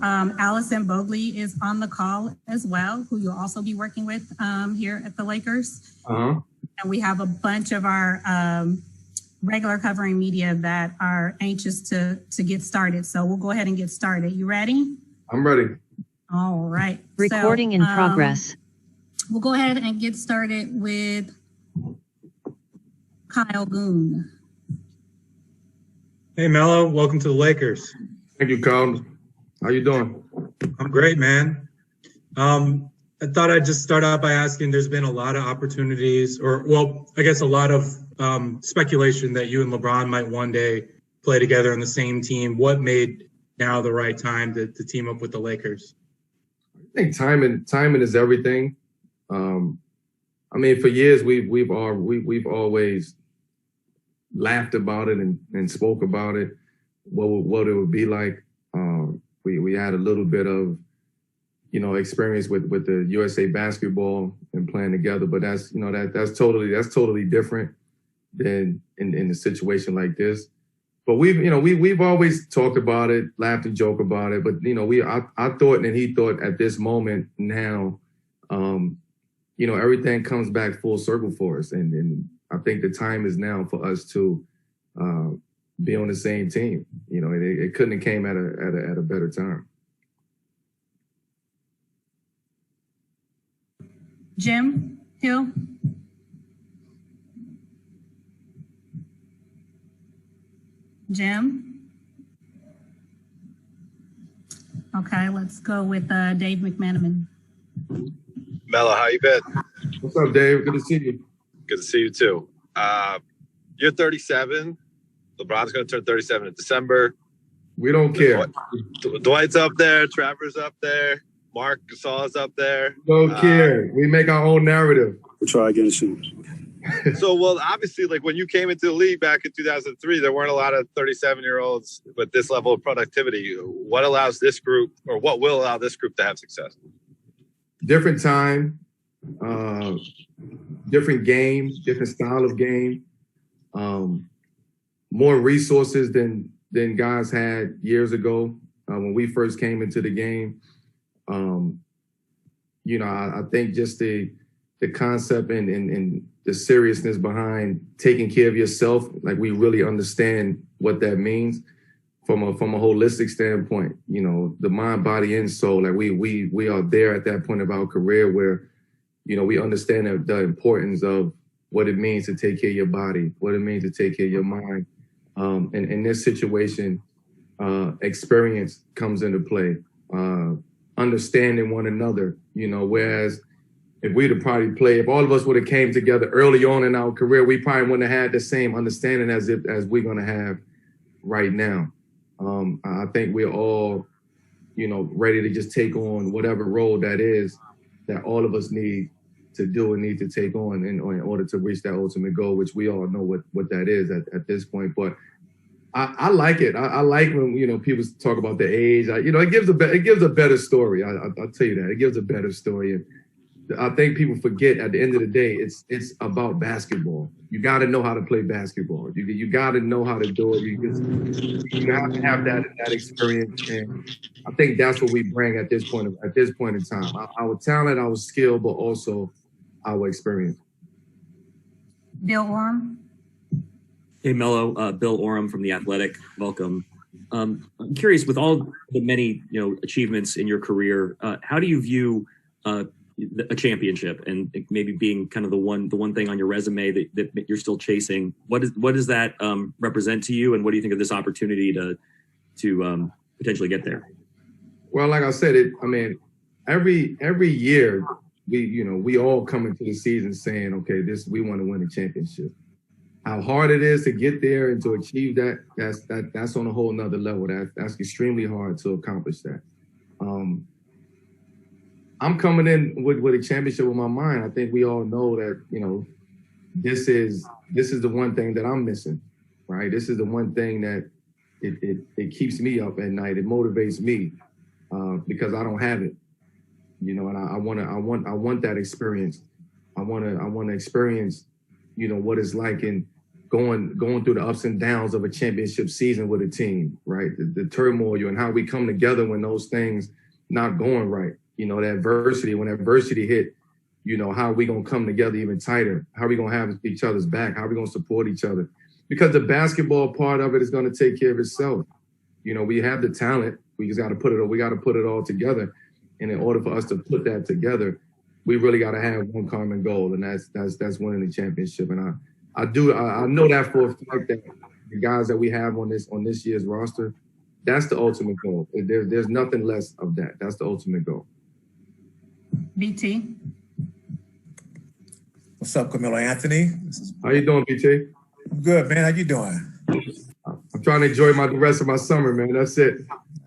Allison Bogley is on the call as well, who you'll also be working with here at the Lakers. And we have a bunch of our regular covering media that are anxious to get started. So we'll go ahead and get started. You ready? I'm ready. All right. Recording in progress. We'll go ahead and get started with Kyle Goon. Hey, Melo. Welcome to the Lakers. Thank you, Kyle. How you doing? I'm great, man. I thought I'd just start out by asking, there's been a lot of opportunities, I guess a lot of speculation that you and LeBron might one day play together on the same team. What made now the right time to team up with the Lakers? I think timing is everything. I mean, for years we've always laughed about it and spoke about it, what it would be like. We had a little bit of, experience with the USA basketball and playing together, but that's totally different than in a situation like this. But we've always talked about it, laughed and joked about it. But I thought and he thought at this moment now, everything comes back full circle for us, and I think the time is now for us to be on the same team. It couldn't have came at a better time. Jim Hill. Jim. Okay, let's go with Dave McManaman. Melo, how you been? What's up, Dave? Good to see you. Good to see you too. You're 37. LeBron's going to turn 37 in December. We don't care. Dwight's up there. Trevor's up there. Mark Gasol's up there. Don't care. We make our own narrative. We'll try again soon. So, obviously, like when you came into the league back in 2003, there weren't a lot of 37-year-olds with this level of productivity. What allows this group, or what will allow this group to have success? Different time, different game, different style of game, more resources than guys had years ago when we first came into the game. I think just the concept and the seriousness behind taking care of yourself, like we really understand what that means from a holistic standpoint. The mind, body, and soul. Like we are there at that point of our career where, we understand the importance of what it means to take care of your body, what it means to take care of your mind. And in this situation, experience comes into play. Understanding one another, whereas if we'd have probably played, if all of us would have came together early on in our career, we probably wouldn't have had the same understanding as we're going to have right now. I think we're all, ready to just take on whatever role that is that all of us need to do and need to take on in order to reach that ultimate goal, which we all know what that is at this point. But I like it. I like when people talk about the age. It gives a better story. I'll tell you that it gives a better story. And I think people forget at the end of the day, it's about basketball. You got to know how to play basketball. You got to know how to do it. You have to have that experience. And I think that's what we bring at this point in time. Our talent, our skill, but also our experience. Bill Orm. Hey, Melo, Bill Oram from The Athletic. Welcome. I'm curious, with all the many achievements in your career, how do you view a championship and maybe being kind of the one thing on your resume that you're still chasing? What does that represent to you, and what do you think of this opportunity to potentially get there? Well, like I said, every year we all come into the season saying, okay, we want to win a championship. How hard it is to get there and to achieve that, that's on a whole nother level. That's extremely hard to accomplish that. I'm coming in with a championship with my mind. I think we all know that, this is the one thing that I'm missing, right? This is the one thing that it keeps me up at night. It motivates me because I don't have it, and I want that experience. I want to experience, what it's like and going through the ups and downs of a championship season with a team, right? The turmoil and how we come together when those things not going right. You know, the adversity, when adversity hit, you know, how are we going to come together even tighter? How are we going to have each other's back? How are we going to support each other? Because the basketball part of it is going to take care of itself. You know, we have the talent. We just got to put it all together. And in order for us to put that together, we really got to have one common goal, and that's winning the championship. And I know that for a fact that the guys that we have on this year's roster, that's the ultimate goal. There's nothing less of that. That's the ultimate goal. BT. What's up, Carmelo Anthony? How you doing, BT? I'm good, man. How you doing? I'm trying to enjoy the rest of my summer, man. That's it.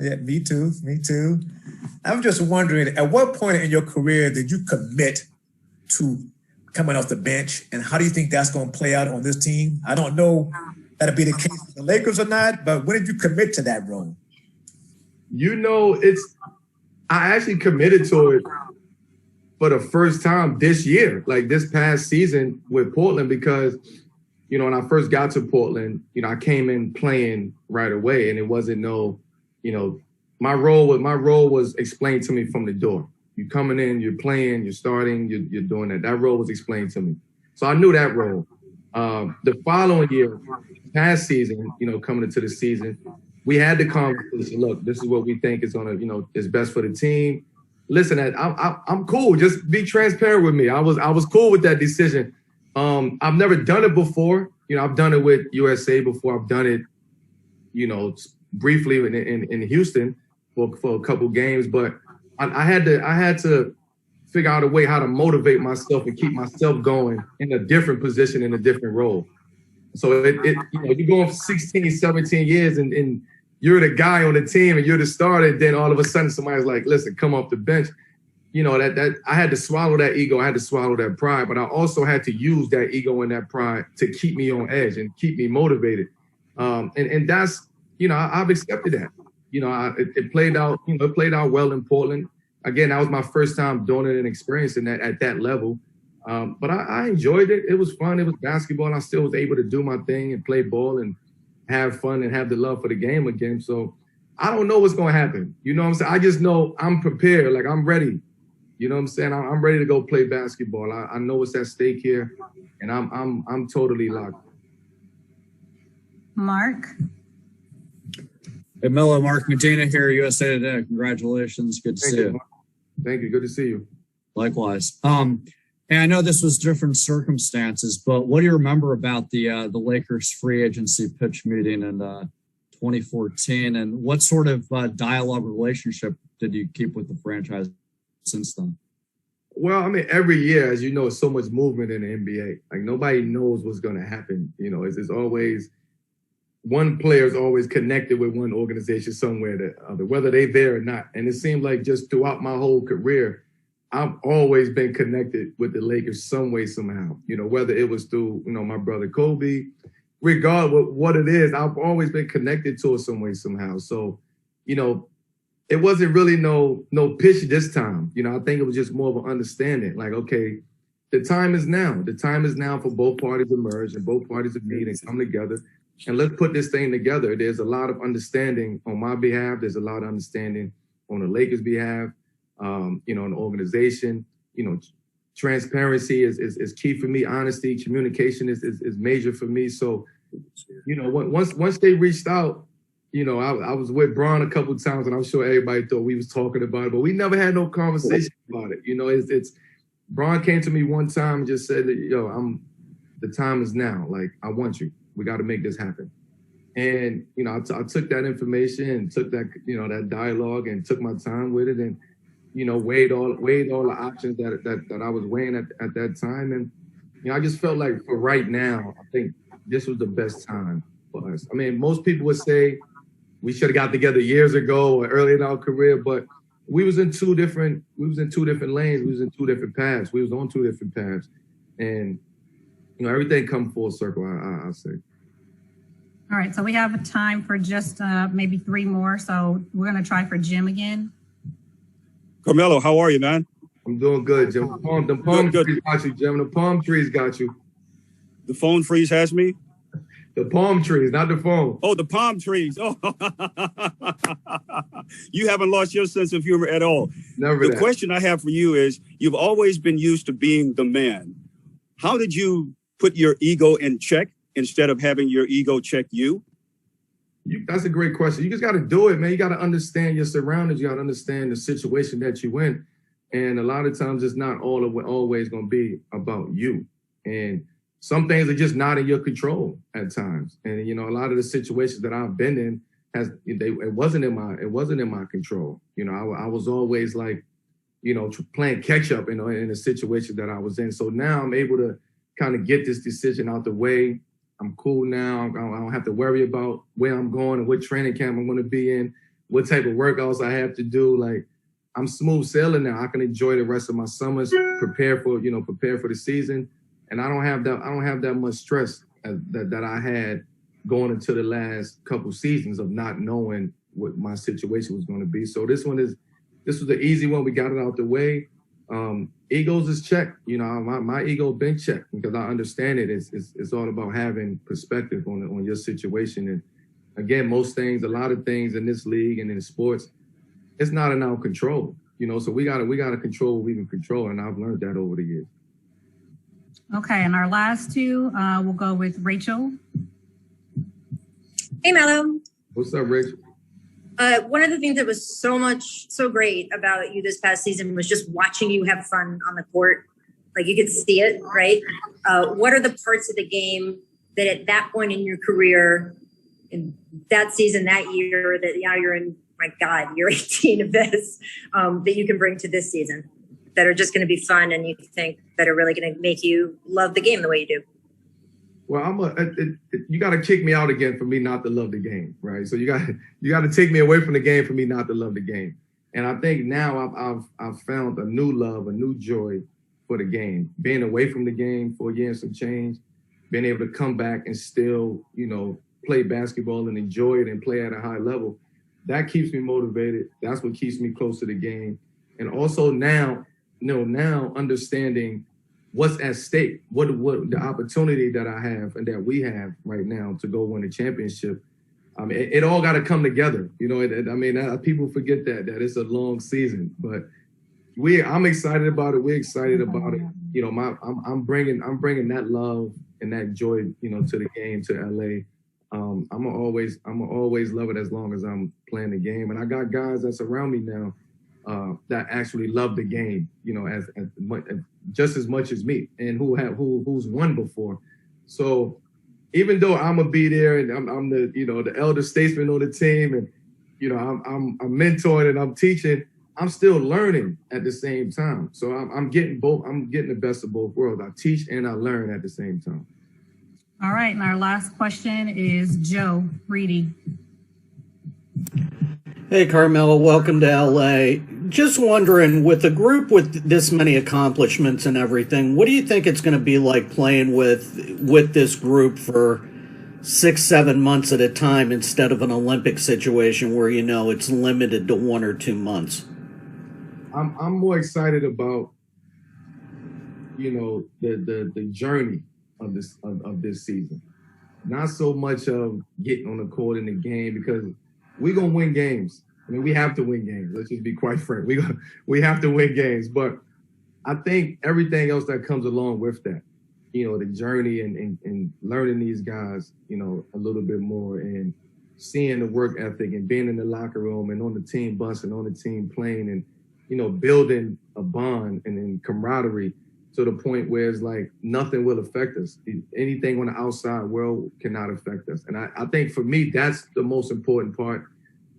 Yeah, me too. Me too. I'm just wondering, at what point in your career did you commit to coming off the bench, and how do you think that's going to play out on this team? I don't know if that'll be the case with the Lakers or not, but when did you commit to that role? You know, I actually committed to it for the first time this year, like this past season with Portland, because, you know, when I first got to Portland, you know, I came in playing right away, and it wasn't my role was explained to me from the door. You coming in, you're playing, you're starting, you're doing that. That role was explained to me. So I knew that role. The following year, past season, you know, coming into the season, we had the conversation, look, this is what we think is gonna, you know, is best for the team. Listen, I'm cool. Just be transparent with me. I was cool with that decision. I've never done it before. You know, I've done it with USA before. I've done it, you know, briefly in Houston for a couple games, but I had to figure out a way how to motivate myself and keep myself going in a different position, in a different role. So you know, you're going for 16, 17 years and you're the guy on the team and you're the starter, and then all of a sudden somebody's like, listen, come off the bench. You know, that I had to swallow that ego. I had to swallow that pride, but I also had to use that ego and that pride to keep me on edge and keep me motivated. And that's, you know, I've accepted that. You know, it played out, you know, it played out well in Portland. Again, that was my first time doing it and experiencing that at that level. But I enjoyed it. It was fun. It was basketball. I still was able to do my thing and play ball and have fun and have the love for the game again. So I don't know what's going to happen. You know what I'm saying? I just know I'm prepared. Like, I'm ready. You know what I'm saying? I'm ready to go play basketball. I know what's at stake here, and I'm totally locked. Mark. Hey, Melo, Mark Medina here, USA Today. Congratulations. Good to see you. Thank you. Good to see you. Likewise. And I know this was different circumstances, but what do you remember about the Lakers free agency pitch meeting in 2014, and what sort of dialogue relationship did you keep with the franchise since then? Well, I mean, every year, as you know, so much movement in the NBA. Like, nobody knows what's going to happen. You know, it's always one player is always connected with one organization somewhere or the other, whether they're there or not. And it seemed like just throughout my whole career, I've always been connected with the Lakers some way, somehow. You know, whether it was through, you know, my brother Kobe, regardless of what it is, I've always been connected to it some way, somehow. So, you know, it wasn't really no pitch this time. You know, I think it was just more of an understanding. Like, okay, the time is now. The time is now for both parties to merge and both parties to meet and come together. And let's put this thing together. There's a lot of understanding on my behalf. There's a lot of understanding on the Lakers' behalf, you know, an organization. You know, transparency is key for me. Honesty, communication is major for me. So, you know, once they reached out, you know, I was with Bron a couple of times, and I'm sure everybody thought we was talking about it, but we never had no conversation about it. You know, it's Bron came to me one time and just said, yo, the time is now. Like, I want you. We got to make this happen. And, you know, I took that information and took that, you know, that dialogue and took my time with it and, you know, weighed all the options that I was weighing at that time. And, you know, I just felt like for right now, I think this was the best time for us. I mean, most people would say we should have got together years ago or early in our career, but we was in two different lanes. We was in two different paths. We was on two different paths. And, you know, everything come full circle, I'll say. All right, so we have time for just maybe three more. So we're going to try for Jim again. Carmelo, how are you, man? I'm doing good, Jim. The palm trees got you, Jim. The palm trees got you. The phone freeze has me? The palm trees, not the phone. Oh, the palm trees. Oh, you haven't lost your sense of humor at all. Never. The question I have for you is, you've always been used to being the man. How did you put your ego in check instead of having your ego check you? That's a great question. You just got to do it, man. You got to understand your surroundings. You got to understand the situation that you in. And a lot of times it's not always going to be about you. And some things are just not in your control at times. And, you know, a lot of the situations that I've been in, it wasn't in my control. You know, I was always like, you know, playing catch up in the situation that I was in. So now I'm able to kind of get this decision out the way. I'm cool now. I don't have to worry about where I'm going and what training camp I'm going to be in, what type of workouts I have to do. Like, I'm smooth sailing now. I can enjoy the rest of my summers, prepare for the season. And I don't have that much stress that I had going into the last couple seasons of not knowing what my situation was going to be. So this was the easy one. We got it out the way. Egos is checked. You know, my ego been checked because I understand it. It's all about having perspective on your situation. And again, a lot of things in this league and in sports, it's not in our control. You know, so we gotta control what we can control, and I've learned that over the years. Okay, and our last two, we'll go with Rachel. Hey, Melo. What's up, Rachel? One of the things that was so great about you this past season was just watching you have fun on the court. Like, you could see it, right? What are the parts of the game that at that point in your career, in that season, that year, that now you're in, my God, you're 18 of this, that you can bring to this season that are just going to be fun and you think that are really going to make you love the game the way you do? Well, you got to kick me out again for me not to love the game, right? So you got to take me away from the game for me not to love the game. And I think now I've found a new love, a new joy for the game. Being away from the game for a year and some change, being able to come back and still, you know, play basketball and enjoy it and play at a high level, that keeps me motivated. That's what keeps me close to the game. And also now understanding what's at stake, what the opportunity that I have and that we have right now to go win a championship. I mean, it all got to come together. You know, people forget that it's a long season, but I'm excited about it. We're excited about it. You know, I'm bringing that love and that joy, you know, to the game, to LA. I'm gonna always love it as long as I'm playing the game. And I got guys that's around me now that actually love the game, you know, as just as much as me, and who's won before. So even though I'm gonna be there and I'm the, you know, the elder statesman on the team, and you know I'm mentoring and I'm teaching, I'm still learning at the same time. So I'm getting both. I'm getting the best of both worlds. I teach and I learn at the same time. All right, and our last question is Joe Reedy. Hey, Carmelo, welcome to LA. Just wondering, with a group with this many accomplishments and everything, what do you think it's going to be like playing with this group for 6-7 months at a time instead of an Olympic situation where, you know, it's limited to 1 or 2 months? I'm more excited about, you know, the journey of this season. Not so much of getting on the court in the game, because we're gonna win games. I mean, we have to win games. Let's just be quite frank. We have to win games. But I think everything else that comes along with that, you know, the journey and learning these guys, you know, a little bit more, and seeing the work ethic and being in the locker room and on the team bus and on the team plane, and, you know, building a bond and camaraderie to the point where it's like nothing will affect us. Anything on the outside world cannot affect us. And I think for me, that's the most important part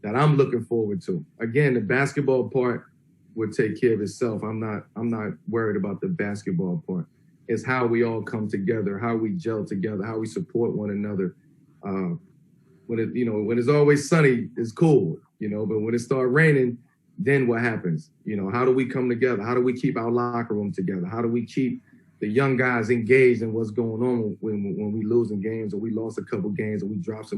that I'm looking forward to. Again, the basketball part will take care of itself. I'm not worried about the basketball part. It's how we all come together, how we gel together, how we support one another. When it's always sunny, it's cool, you know, but when it starts raining, then what happens? You know, how do we come together? How do we keep our locker room together? How do we keep the young guys engaged in what's going on when we losing games, or we lost a couple games, or we dropped some